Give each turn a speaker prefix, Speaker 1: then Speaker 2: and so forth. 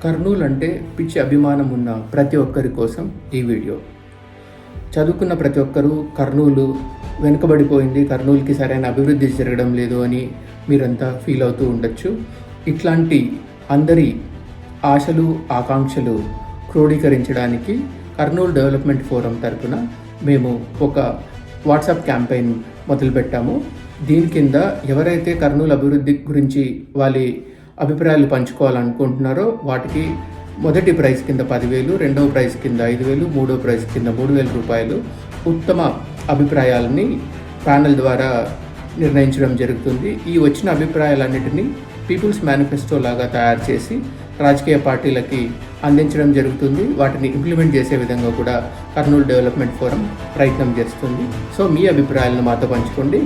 Speaker 1: కర్నూలు అంటే పిచ్చి అభిమానం ఉన్న ప్రతి ఒక్కరి కోసం ఈ వీడియో. చదువుకున్న ప్రతి ఒక్కరూ కర్నూలు వెనుకబడిపోయింది, కర్నూలుకి సరైన అభివృద్ధి జరగడం లేదు అని మీరంతా ఫీల్ అవుతూ ఉండొచ్చు. ఇట్లాంటి అందరి ఆశలు ఆకాంక్షలు క్రోడీకరించడానికి కర్నూలు డెవలప్మెంట్ ఫోరం తరపున మేము ఒక వాట్సాప్ క్యాంపెయిన్ మొదలుపెట్టాము. దీని కింద ఎవరైతే కర్నూలు అభివృద్ధి గురించి వాళ్ళ అభిప్రాయాలు పంచుకోవాలనుకుంటున్నారో వాటికి మొదటి ప్రైజ్ కింద 10,000, రెండవ ప్రైజ్ కింద 5,000, మూడో ప్రైజ్ కింద 3,000 రూపాయలు ఉత్తమ అభిప్రాయాలని ప్యానెల్ ద్వారా నిర్ణయించడం జరుగుతుంది. ఈ వచ్చిన అభిప్రాయాలన్నిటినీ పీపుల్స్ మేనిఫెస్టో లాగా తయారు చేసి రాజకీయ పార్టీలకి అందించడం జరుగుతుంది. వాటిని ఇంప్లిమెంట్ చేసే విధంగా కూడా కర్నూలు డెవలప్మెంట్ ఫోరం ప్రయత్నం చేస్తుంది. సో మీ అభిప్రాయాలను మాతో పంచుకోండి.